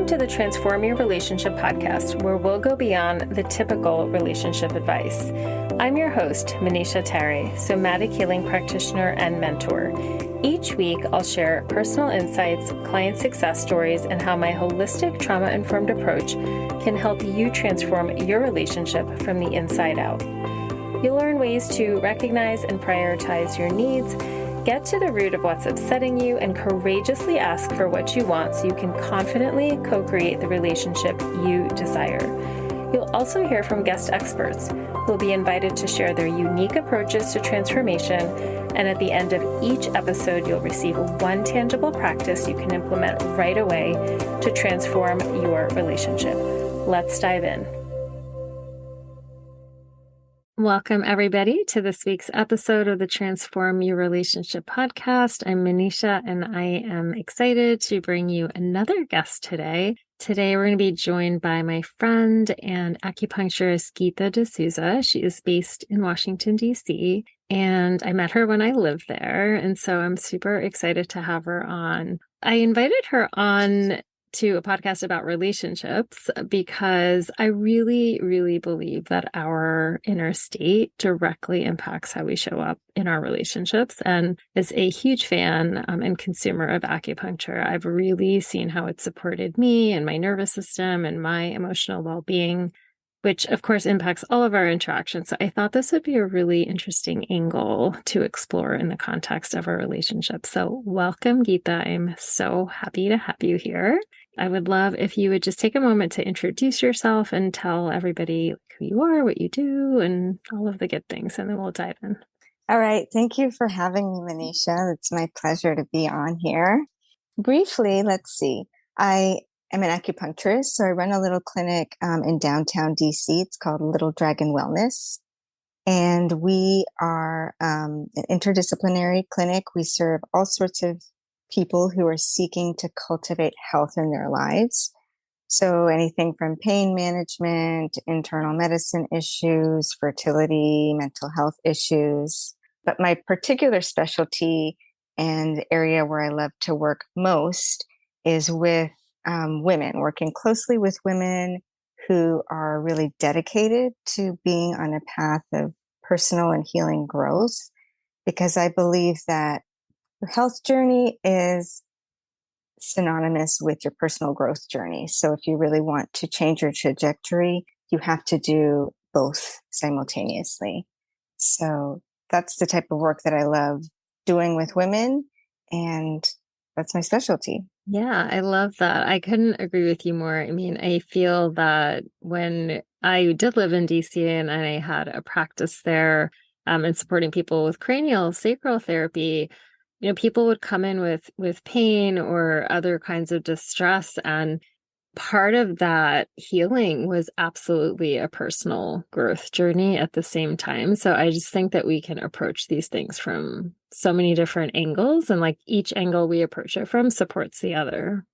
Welcome to the Transform Your Relationship podcast, where we'll go beyond the typical relationship advice. I'm your host, Manisha Terry, somatic healing practitioner and mentor. Each week, I'll share personal insights, client success stories, and how my holistic trauma-informed approach can help you transform your relationship from the inside out. You'll learn ways to recognize and prioritize your needs, get to the root of what's upsetting you, and courageously ask for what you want so you can confidently co-create the relationship you desire. You'll also hear from guest experts who will be invited to share their unique approaches to transformation, and at the end of each episode, you'll receive one tangible practice you can implement right away to transform your relationship. Let's dive in. Welcome, everybody, to this week's episode of the Transform Your Relationship podcast. I'm Manisha, and I am excited to bring you another guest today. Today, we're going to be joined by my friend and acupuncturist, Geeta Dszouza. She is based in Washington, D.C., and I met her when I lived there, and so I'm super excited to have her on. I invited her on to a podcast about relationships because I really, really believe that our inner state directly impacts how we show up in our relationships. And as a huge fan and consumer of acupuncture, I've really seen how it supported me and my nervous system and my emotional well-being, which of course impacts all of our interactions. So I thought this would be a really interesting angle to explore in the context of our relationship. So welcome, Geeta. I'm so happy to have you here. I would love if you would just take a moment to introduce yourself and tell everybody who you are, what you do, and all of the good things, and then we'll dive in. All right. Thank you for having me, Manisha. It's my pleasure to be on here. Briefly, let's see. I am an acupuncturist, so I run a little clinic in downtown DC. It's called Little Dragon Wellness. And we are an interdisciplinary clinic. We serve all sorts of people who are seeking to cultivate health in their lives. So anything from pain management, internal medicine issues, fertility, mental health issues. But my particular specialty and area where I love to work most is with women, working closely with women who are really dedicated to being on a path of personal and healing growth, because I believe that your health journey is synonymous with your personal growth journey. So if you really want to change your trajectory, you have to do both simultaneously. So that's the type of work that I love doing with women, and that's my specialty. Yeah, I love that. I couldn't agree with you more. I mean, I feel that when I did live in DC and I had a practice there and supporting people with cranial sacral therapy, you know, people would come in with pain or other kinds of distress, and part of that healing was absolutely a personal growth journey at the same time. So I just think that we can approach these things from so many different angles, and like each angle we approach it from supports the other.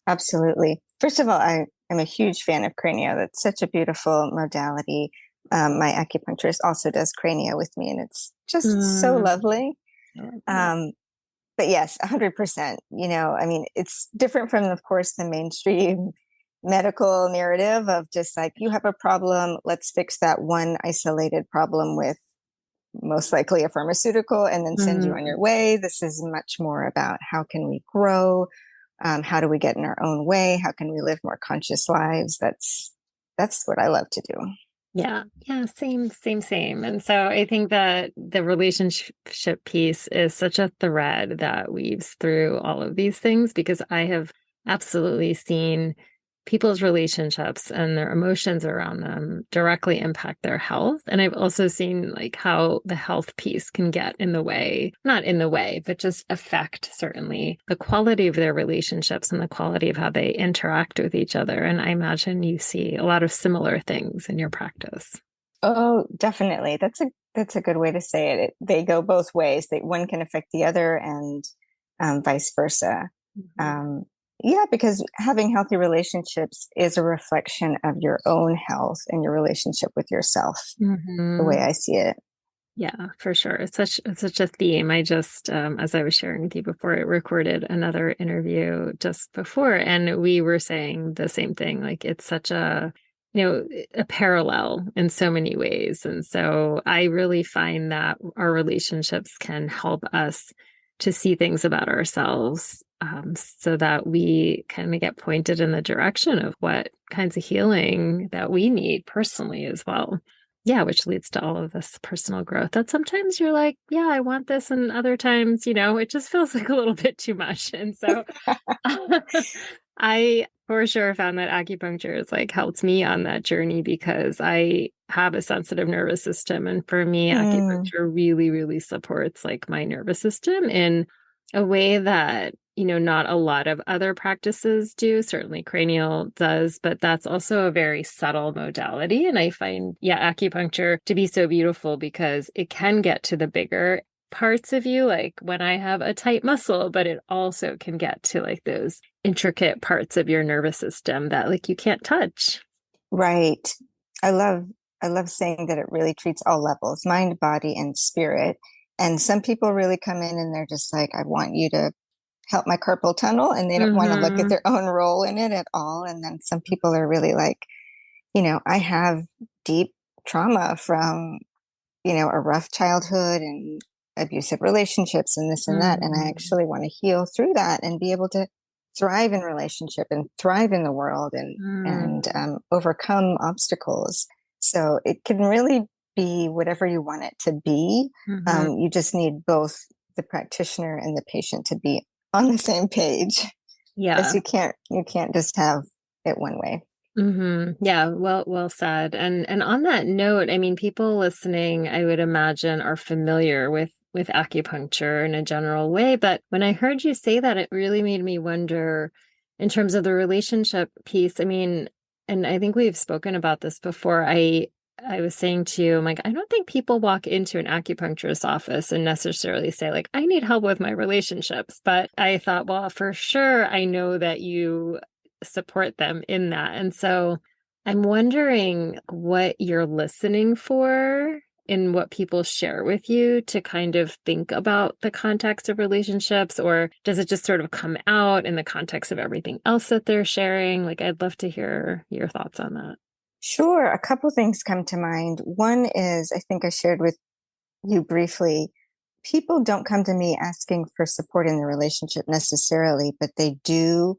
Absolutely. First of all, I am a huge fan of cranial. That's such a beautiful modality. My acupuncturist also does cranial with me, and it's just so lovely. But yes, 100%, you know, I mean, it's different from, of course, the mainstream medical narrative of just like, you have a problem, let's fix that one isolated problem with most likely a pharmaceutical and then send you on your way. This is much more about how can we grow? How do we get in our own way? How can we live more conscious lives? That's what I love to do. Yeah. Same. And so I think that the relationship piece is such a thread that weaves through all of these things, because I have absolutely seen people's relationships and their emotions around them directly impact their health. And I've also seen like how the health piece can get in the way, not in the way, but just affect certainly the quality of their relationships and the quality of how they interact with each other. And I imagine you see a lot of similar things in your practice. Oh, definitely. That's a good way to say it. They go both ways. One can affect the other, and vice versa. Yeah, because having healthy relationships is a reflection of your own health and your relationship with yourself, the way I see it. Yeah, for sure. It's such a theme. I just, as I was sharing with you before, I recorded another interview just before, and we were saying the same thing. Like it's such a, a parallel in so many ways. And so I really find that our relationships can help us to see things about ourselves, so that we kind of get pointed in the direction of what kinds of healing that we need personally as well. Yeah, which leads to all of this personal growth that sometimes you're like, yeah, I want this. And other times, it just feels like a little bit too much. And so I for sure found that acupuncture has like helped me on that journey because I have a sensitive nervous system. And for me, Mm, acupuncture really, really supports like my nervous system in a way that, not a lot of other practices do. Certainly cranial does, but that's also a very subtle modality. And I find, yeah, acupuncture to be so beautiful because it can get to the bigger parts of you, like when I have a tight muscle, but it also can get to like those intricate parts of your nervous system that like you can't touch. right. I love I love saying that it really treats all levels, mind, body, and spirit. And some people really come in and they're just like, I want you to help my carpal tunnel, and they don't want to look at Mm-hmm. their own role in it at all. And then some people are really like, I have deep trauma from, a rough childhood and abusive relationships and this and that. And I Mm-hmm. actually want to heal through that and be able to thrive in relationship and thrive in the world and overcome obstacles. So it can really be whatever you want it to be. Mm-hmm. You just need both the practitioner and the patient to be on the same page, because Yeah. you can't just have it one way. Yeah, well said. And on that note, I mean, people listening, I would imagine, are familiar with acupuncture in a general way, but when I heard you say that, it really made me wonder in terms of the relationship piece. I mean, and I think we've spoken about this before. I was saying to you, I'm like, I don't think people walk into an acupuncturist office and necessarily say, like, I need help with my relationships. But I thought, well, for sure, I know that you support them in that. And so I'm wondering what you're listening for in what people share with you to kind of think about the context of relationships, or does it just sort of come out in the context of everything else that they're sharing? Like, I'd love to hear your thoughts on that. Sure, a couple things come to mind. One is, I think I shared with you briefly, people don't come to me asking for support in the relationship necessarily, but they do.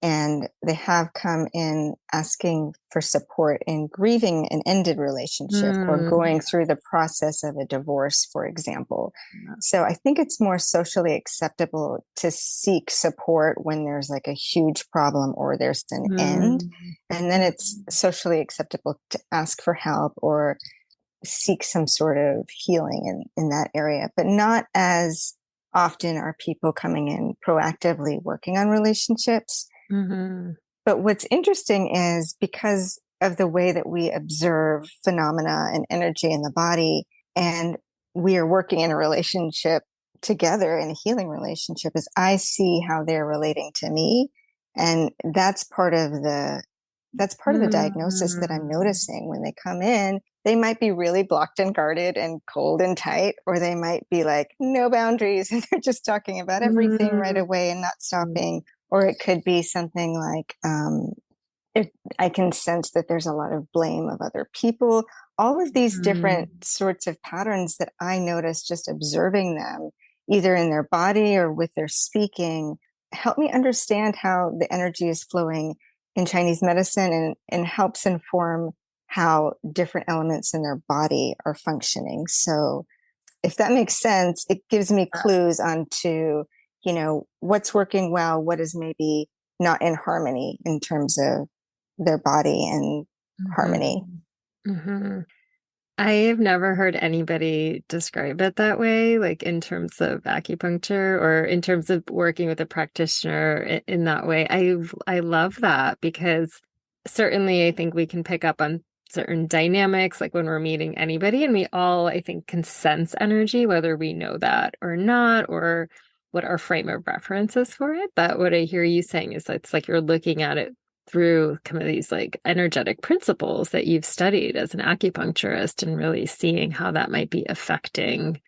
And they have come in asking for support in grieving an ended relationship or Mm, going through the process of a divorce, for example. yeah. So I think it's more socially acceptable to seek support when there's like a huge problem or there's an end. Mm, And then it's socially acceptable to ask for help or seek some sort of healing in that area, but not as often are people coming in proactively working on relationships. mhm, But what's interesting is because of the way that we observe phenomena and energy in the body, and we are working in a relationship together in a healing relationship, is I see how they're relating to me. And that's part of the diagnosis that I'm mm, noticing when they come in. They might be really blocked and guarded and cold and tight, or they might be like no boundaries and they're just talking about everything right mm, away and not stopping. Or it could be something like, if I can sense that there's a lot of blame of other people. All of these different mm, sorts of patterns that I notice just observing them, either in their body or with their speaking, help me understand how the energy is flowing in Chinese medicine, and helps inform how different elements in their body are functioning. So if that makes sense, it gives me clues onto, what's working well, what is maybe not in harmony in terms of their body and harmony. mhm, mhm. I have never heard anybody describe it that way, like in terms of acupuncture or in terms of working with a practitioner in that way. I love that because certainly I think we can pick up on certain dynamics, like when we're meeting anybody, and we all, I think, can sense energy, whether we know that or not, or what our frame of reference is for it. But what I hear you saying is that it's like you're looking at it through kind of these like energetic principles that you've studied as an acupuncturist and really seeing how that might be affecting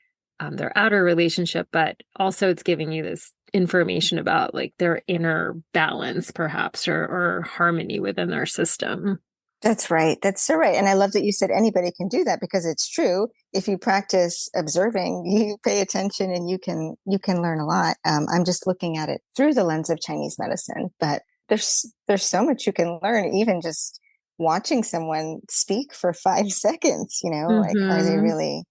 their outer relationship, but also it's giving you this information about like their inner balance, perhaps, or harmony within their system. That's right. That's so right. And I love that you said anybody can do that, because it's true. If you practice observing, you pay attention, and you can learn a lot. I'm just looking at it through the lens of Chinese medicine, but there's so much you can learn, even just watching someone speak for 5 seconds. Like, are they really?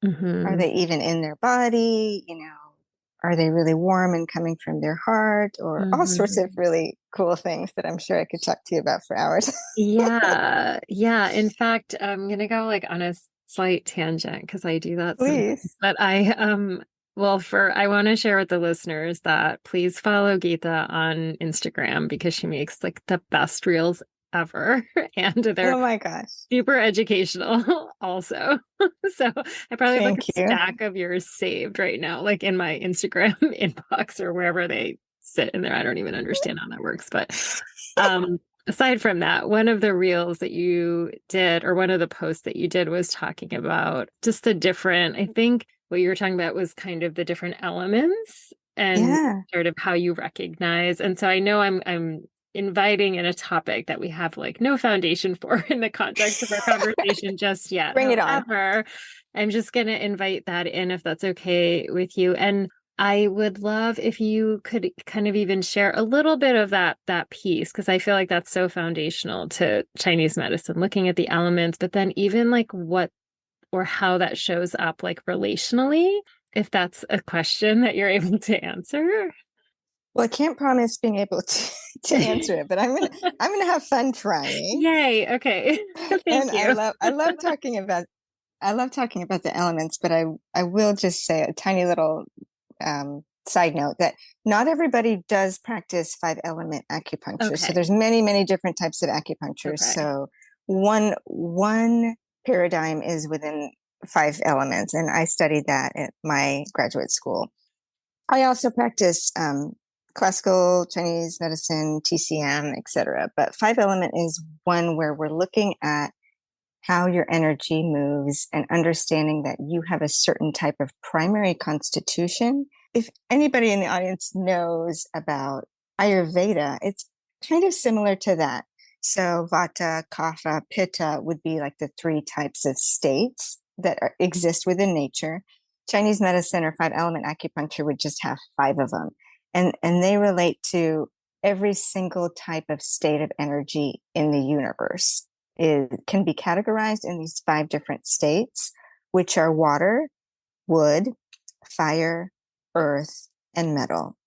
Are they even in their body? Are they really warm and coming from their heart, or all sorts of really cool things that I'm sure I could talk to you about for hours. Yeah. Yeah. In fact, I'm going to go like on a slight tangent because I do that sometimes. Please. But I want to share with the listeners that please follow Geeta on Instagram because she makes like the best reels ever. And they're Oh my gosh. super educational also. So I probably have like Thank a you. stack of yours saved right now, like in my Instagram inbox or wherever they sit in there. I don't even understand how that works. But aside from that, one of the reels that you did, or one of the posts that you did, was talking about just the different, I think what you were talking about was kind of the different elements and sort of how you recognize. And so I know I'm inviting in a topic that we have like no foundation for in the context of our conversation just yet. Bring it on. However, I'm just going to invite that in if that's okay with you. And I would love if you could kind of even share a little bit of that piece, because I feel like that's so foundational to Chinese medicine, looking at the elements, but then even like what or how that shows up like relationally, if that's a question that you're able to answer. Well, I can't promise being able to answer it, but I'm gonna have fun trying. Yay! Okay, thank you. I love talking about the elements, but I will just say a tiny little side note that not everybody does practice 5-element acupuncture. Okay. So there's many different types of acupuncture. Okay. So one paradigm is within 5 elements, and I studied that at my graduate school. I also practice classical Chinese medicine, TCM, etc. But 5-element is one where we're looking at how your energy moves and understanding that you have a certain type of primary constitution. If anybody in the audience knows about Ayurveda, it's kind of similar to that. So Vata, Kapha, Pitta would be like the 3 types of states that exist within nature. Chinese medicine or 5-element acupuncture would just have 5 of them. And they relate to every single type of state of energy in the universe. It can be categorized in these 5 different states, which are water, wood, fire, earth, and metal.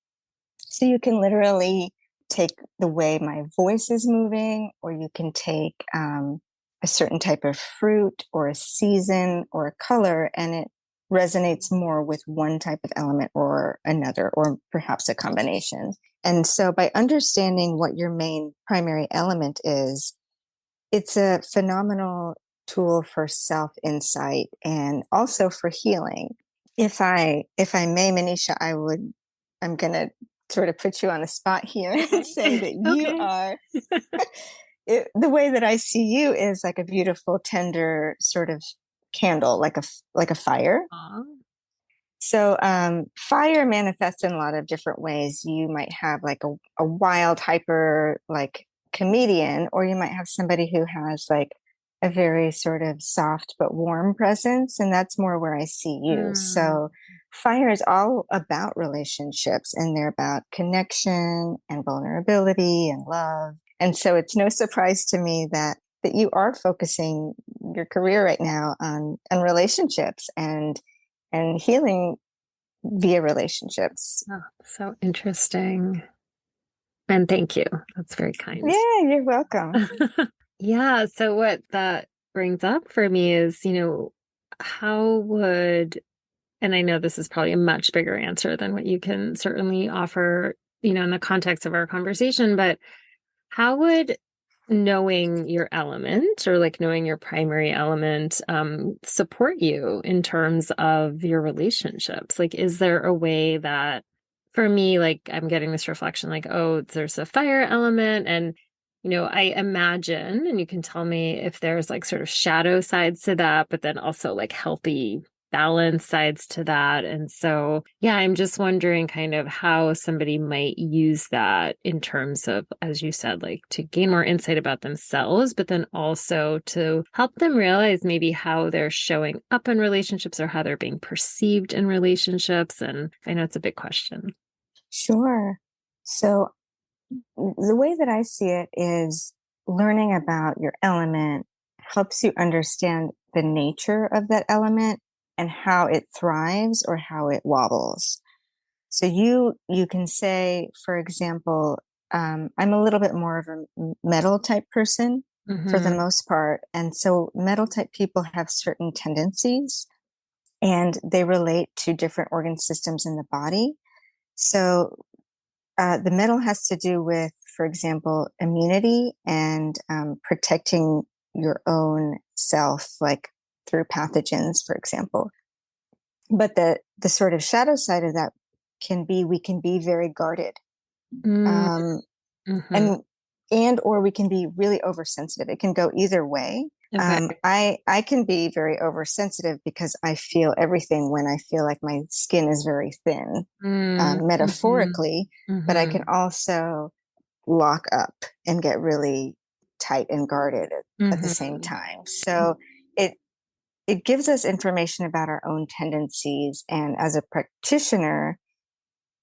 So you can literally take the way my voice is moving, or you can take a certain type of fruit or a season or a color, and it resonates more with one type of element or another, or perhaps a combination. And so by understanding what your main primary element is, it's a phenomenal tool for self-insight and also for healing. If I may, Manisha, I'm going to sort of put you on the spot here and say that you are, the way that I see you is like a beautiful, tender sort of candle, like a fire. Aww. So fire manifests in a lot of different ways. You might have like a wild, hyper, like comedian, or you might have somebody who has like a very sort of soft but warm presence, and that's more where I see you. So fire is all about relationships, and they're about connection and vulnerability and love. And so it's no surprise to me that you are focusing your career right now on relationships and healing via relationships. Oh, so interesting. And thank you. That's very kind. Yeah, you're welcome. Yeah. So what that brings up for me is, how would, and I know this is probably a much bigger answer than what you can certainly offer, in the context of our conversation, but how would knowing your element, or like knowing your primary element, support you in terms of your relationships? Like, is there a way that, for me, like I'm getting this reflection, like, oh, there's a fire element, and I imagine, and you can tell me if there's like sort of shadow sides to that, but then also like healthy balance sides to that. And so, yeah, I'm just wondering kind of how somebody might use that in terms of, as you said, like to gain more insight about themselves, but then also to help them realize maybe how they're showing up in relationships or how they're being perceived in relationships. And I know it's a big question. Sure. So the way that I see it is learning about your element helps you understand the nature of that element and how it thrives or how it wobbles. So you can say, for example, I'm a little bit more of a metal type person for the Mm-hmm. most part. And so metal type people have certain tendencies and they relate to different organ systems in the body. So the metal has to do with, for example, immunity and protecting your own self, like through pathogens, for example. But the sort of shadow side of that can be we can be very guarded, um, Mm-hmm. and or we can be really oversensitive. It can go either way. Okay. I can be very oversensitive because I feel everything when I feel like my skin is very thin, Mm-hmm. metaphorically, but I Mm-hmm. can also lock up and get really tight and guarded at the same Mm-hmm. time. So it it gives us information about our own tendencies. And as a practitioner,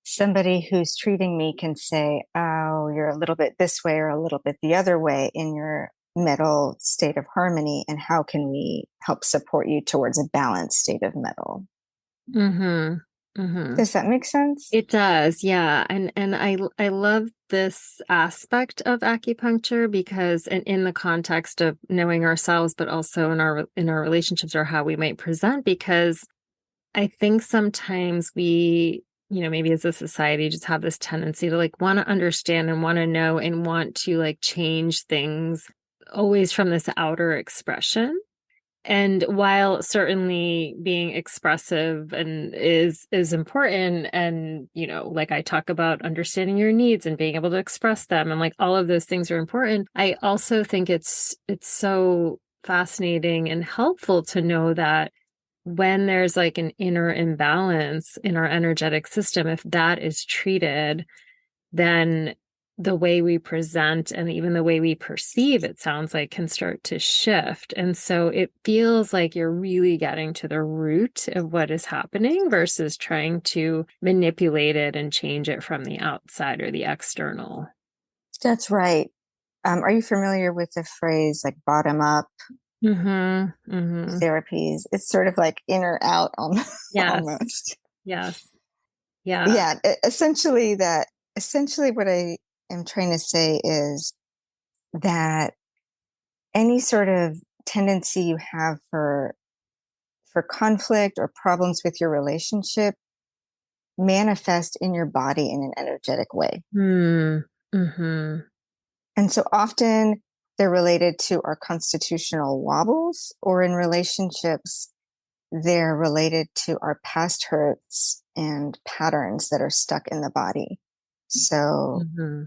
somebody who's treating me can say, oh, you're a little bit this way or a little bit the other way in your metal state of harmony. And how can we help support you towards a balanced state of metal? Mm-hmm. Mm-hmm. Does that make sense? It does, yeah. And I love this aspect of acupuncture because in the context of knowing ourselves, but also in our relationships or how we might present, because I think sometimes we, maybe as a society just have this tendency to like want to understand and want to know and want to like change things always from this outer expression. And while certainly being expressive and is important, and like I talk about understanding your needs and being able to express them, and like all of those things are important, I also think it's so fascinating and helpful to know that when there's like an inner imbalance in our energetic system, if that is treated, then the way we present and even the way we perceive, it sounds like, can start to shift. And so it feels like you're really getting to the root of what is happening versus trying to manipulate it and change it from the outside or the external. That's right. Are you familiar with the phrase like bottom up Mm-hmm. Mm-hmm. therapies? It's sort of like inner out Yes. almost. Yes. Yeah. Yeah, essentially what I am trying to say is that any sort of tendency you have for conflict or problems with your relationship manifest in your body in an energetic way. Mm-hmm. And so often they're related to our constitutional wobbles, or in relationships they're related to our past hurts and patterns that are stuck in the body. So Mm-hmm.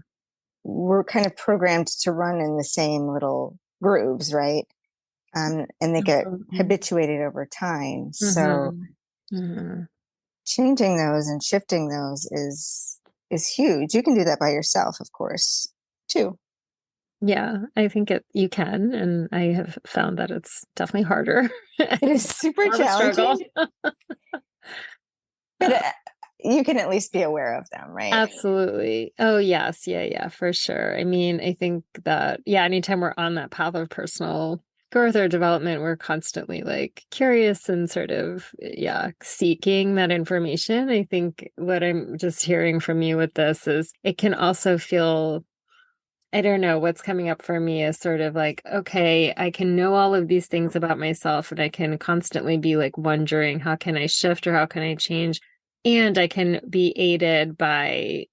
we're kind of programmed to run in the same little grooves, right? And they get Absolutely. habituated over time. So Mm-hmm. Mm-hmm. changing those and shifting those is huge. You can do that by yourself, of course, too. Yeah, I think you can, and I have found that it's definitely harder. It is super More of a struggle. challenging, but you can at least be aware of them, right? Absolutely. Oh, yes. Yeah, yeah, for sure. I mean, I think that, yeah, anytime we're on that path of personal growth or development, we're constantly like curious and sort of, yeah, seeking that information. I think what I'm just hearing from you with this is it can also feel, I don't know, what's coming up for me is sort of like, okay, I can know all of these things about myself and I can constantly be like wondering, how can I shift or how can I change? And I can be aided by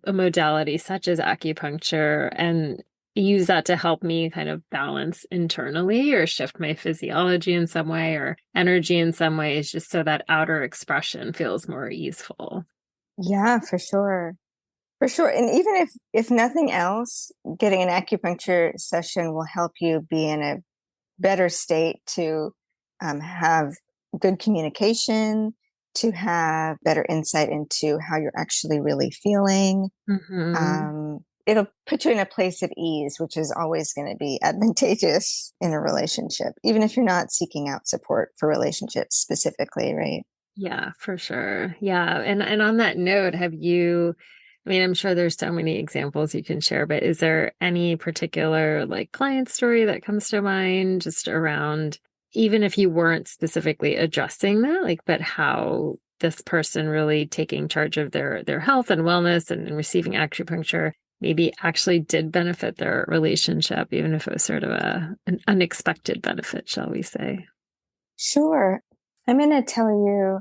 a modality such as acupuncture and use that to help me kind of balance internally or shift my physiology in some way or energy in some ways, just so that outer expression feels more easeful. Yeah, for sure. For sure. And even if nothing else, getting an acupuncture session will help you be in a better state to have good communication, to have better insight into how you're actually really feeling. Mm-hmm. It'll put you in a place of ease, which is always going to be advantageous in a relationship, even if you're not seeking out support for relationships specifically, right? Yeah, for sure. Yeah. And on that note, have you, I mean, I'm sure there's so many examples you can share, but is there any particular like client story that comes to mind just around, even if you weren't specifically addressing that, like, but how this person really taking charge of their health and wellness and receiving acupuncture maybe actually did benefit their relationship, even if it was sort of an unexpected benefit, shall we say? Sure. I'm going to tell you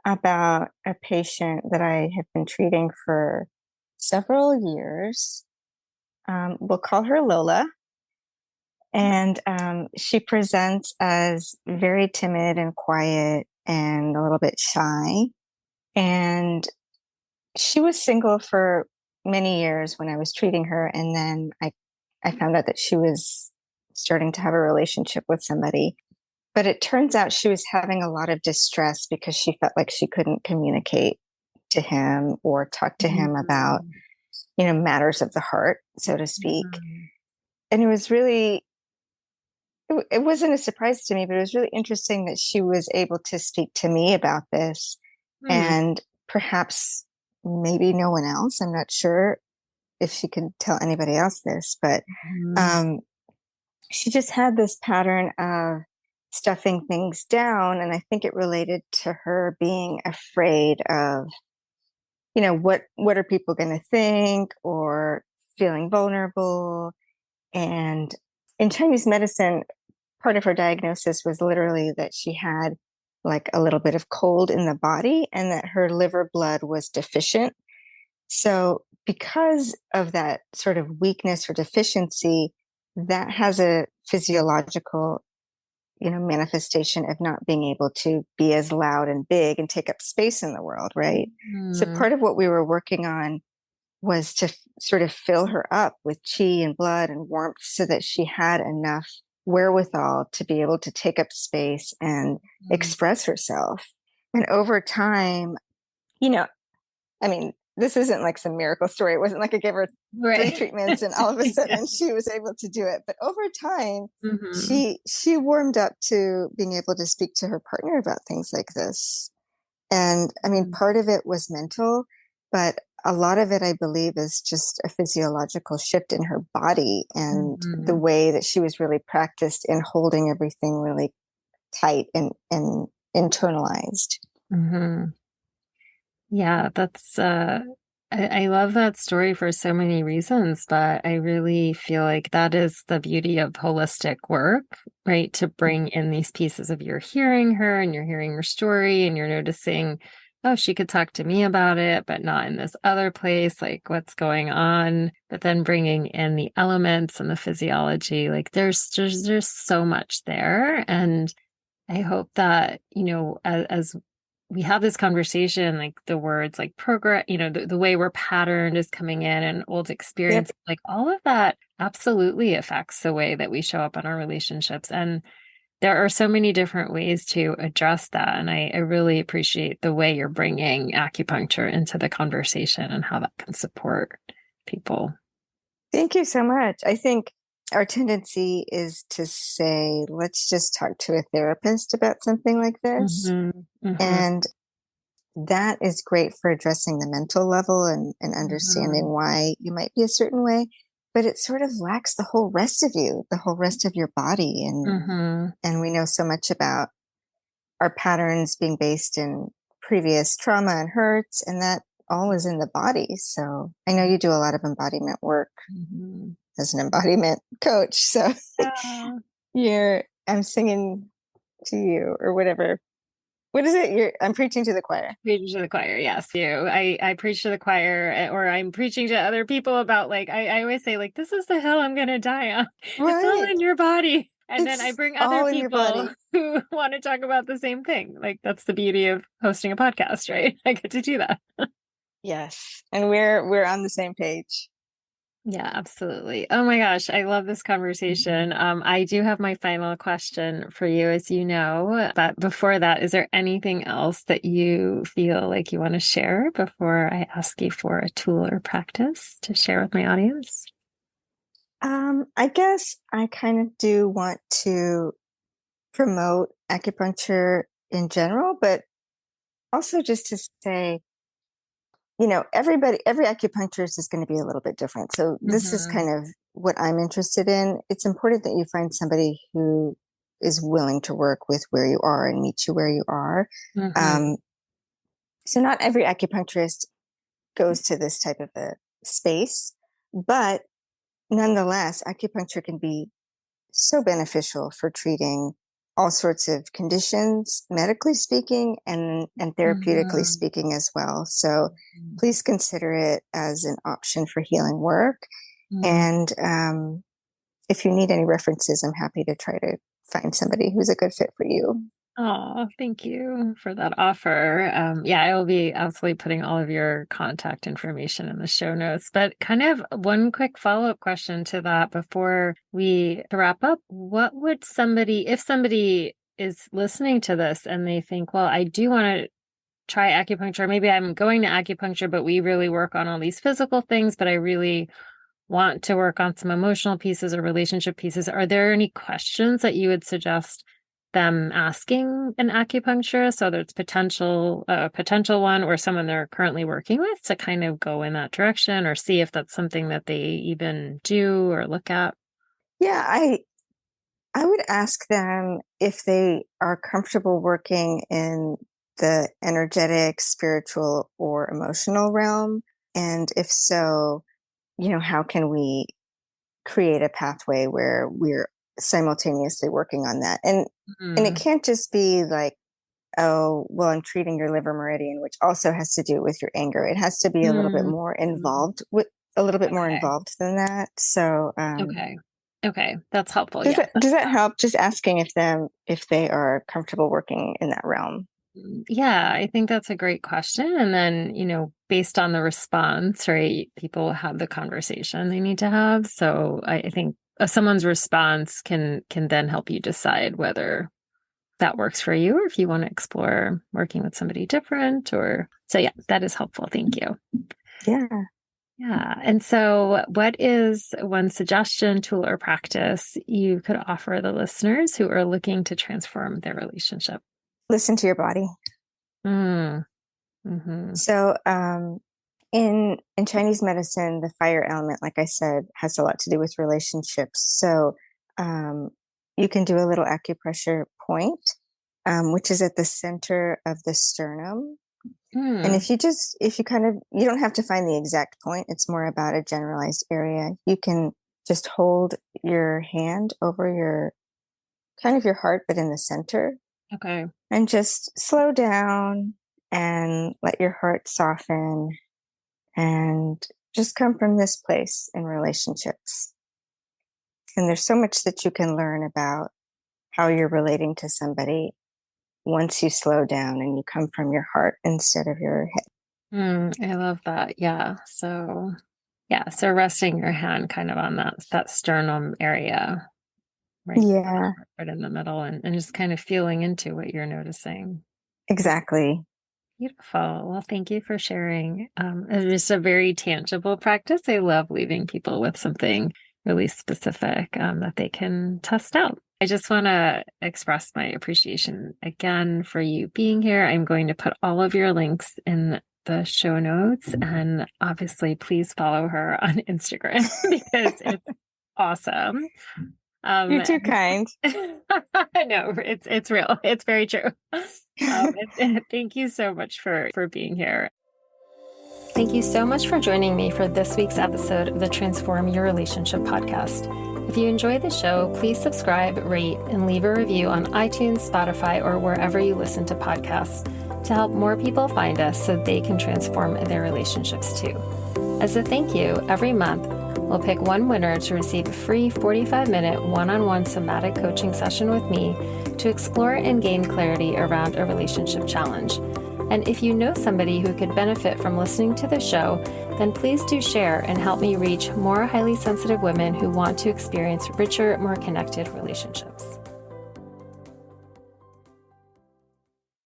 about a patient that I have been treating for several years. We'll call her Lola. And she presents as very timid and quiet and a little bit shy. And she was single for many years when I was treating her. And then I found out that she was starting to have a relationship with somebody. But it turns out she was having a lot of distress because she felt like she couldn't communicate to him or talk to him about, Mm-hmm. matters of the heart, so to speak. Mm-hmm. And it wasn't a surprise to me, but it was really interesting that she was able to speak to me about this and perhaps maybe no one else. I'm not sure if she could tell anybody else this, but Mm-hmm. um, she just had this pattern of stuffing things down. And I think it related to her being afraid of, what are people going to think, or feeling vulnerable. And in Chinese medicine, part of her diagnosis was literally that she had like a little bit of cold in the body and that her liver blood was deficient. So, because of that sort of weakness or deficiency, that has a physiological, manifestation of not being able to be as loud and big and take up space in the world, right? So, Mm-hmm. part of what we were working on was to sort of fill her up with chi and blood and warmth so that she had enough wherewithal to be able to take up space and express herself. And over time, you know, I mean, this isn't like some miracle story. It wasn't like I gave her three Right. treatments and all of a Yeah. sudden she was able to do it. But over time, Mm-hmm. she warmed up to being able to speak to her partner about things like this. And I mean, part of it was mental, but a lot of it, I believe, is just a physiological shift in her body and the Mm-hmm. way that she was really practiced in holding everything really tight and internalized. Mm-hmm. Yeah, that's I love that story for so many reasons, but I really feel like that is the beauty of holistic work, right? To bring in these pieces of you're hearing her and you're hearing her story and you're noticing, oh, she could talk to me about it, but not in this other place, like what's going on. But then bringing in the elements and the physiology, like there's so much there. And I hope that, as we have this conversation, like the words like progress, the way we're patterned is coming in and old experience, Yep. like all of that absolutely affects the way that we show up in our relationships. And there are so many different ways to address that. And I really appreciate the way you're bringing acupuncture into the conversation and how that can support people. Thank you so much. I think our tendency is to say, let's just talk to a therapist about something like this. Mm-hmm, mm-hmm, And that is great for addressing the mental level and understanding mm-hmm, why you might be a certain way, but it sort of lacks the whole rest of you, the whole rest of your body. mm-hmm. And we know so much about our patterns being based in previous trauma and hurts, and that all is in the body. So I know you do a lot of embodiment work Mm-hmm. as an embodiment coach. So Yeah. I'm singing to you or whatever. What is it? I'm preaching to the choir. Preaching to the choir, yes, you. I preach to the choir, or I'm preaching to other people about like I always say like this is the hill I'm gonna die on. It's all Right. in your body. And then I It's bring other all in your people body. who want to talk about the same thing. Like that's the beauty of hosting a podcast, right? I get to do that. Yes. And we're on the same page. Yeah, absolutely. Oh my gosh, I love this conversation. I do have my final question for you, as you know, but before that, is there anything else that you feel like you want to share before I ask you for a tool or practice to share with my audience? I guess I kind of do want to promote acupuncture in general, but also just to say, every acupuncturist is going to be a little bit different. So this is Mm-hmm. kind of what I'm interested in. It's important that you find somebody who is willing to work with where you are and meet you where you are. Mm-hmm. Um, so not every acupuncturist goes to this type of a space, but nonetheless, acupuncture can be so beneficial for treating all sorts of conditions, medically speaking, and therapeutically Mm-hmm. speaking as well. So please consider it as an option for healing work. Mm-hmm. And if you need any references, I'm happy to try to find somebody who's a good fit for you. Oh, thank you for that offer. Yeah, I will be absolutely putting all of your contact information in the show notes. But kind of one quick follow-up question to that before we wrap up. What would somebody, if somebody is listening to this and they think, well, I do want to try acupuncture, maybe I'm going to acupuncture, but we really work on all these physical things, but I really want to work on some emotional pieces or relationship pieces. Are there any questions that you would suggest them asking an acupuncturist, whether it's potential one or someone they're currently working with, to kind of go in that direction or see if that's something that they even do or look at? Yeah, I would ask them if they are comfortable working in the energetic, spiritual, or emotional realm. And if so, how can we create a pathway where we're simultaneously working on that? And it Mm, can't just be like, oh, well, I'm treating your liver meridian, which also has to do with your anger. It has to be a little bit mm, more mm. involved with a little bit more Okay. involved than that. So, Okay. Okay. That's helpful. does Yeah. that help? Just asking if they are comfortable working in that realm. Yeah, I think that's a great question. And then, based on the response, right, people have the conversation they need to have. So I think someone's response can then help you decide whether that works for you or if you want to explore working with somebody different or so yeah, that is helpful. Thank you. Yeah. Yeah. And so what is one suggestion, tool, or practice you could offer the listeners who are looking to transform their relationship? Listen to your body. Mm, hmm. So, in Chinese medicine, the fire element, like I said, has a lot to do with relationships. So, um, you can do a little acupressure point, which is at the center of the sternum. And Mm, if you kind of, you don't have to find the exact point. It's more about a generalized area. You can just hold your hand over your kind of your heart, but in the center, okay. and just slow down and let your heart soften and just come from this place in relationships. And there's so much that you can learn about how you're relating to somebody once you slow down and you come from your heart instead of your head. I love that. Yeah. So yeah. So resting your hand kind of on that sternum area, right? Yeah, Right in the middle and just kind of feeling into what you're noticing. exactly. Beautiful. Well, thank you for sharing. It's just a very tangible practice. I love leaving people with something really specific that they can test out. I just want to express my appreciation again for you being here. I'm going to put all of your links in the show notes. And obviously, please follow her on Instagram because it's awesome. You're too kind. I know it's real. It's very true. Thank you so much for being here. Thank you so much for joining me for this week's episode of the Transform Your Relationship podcast. If you enjoyed the show, please subscribe, rate, and leave a review on iTunes, Spotify, or wherever you listen to podcasts to help more people find us so they can transform their relationships too. As a thank you, every month, we'll pick one winner to receive a free 45-minute one-on-one somatic coaching session with me to explore and gain clarity around a relationship challenge. And if you know somebody who could benefit from listening to the show, then please do share and help me reach more highly sensitive women who want to experience richer, more connected relationships.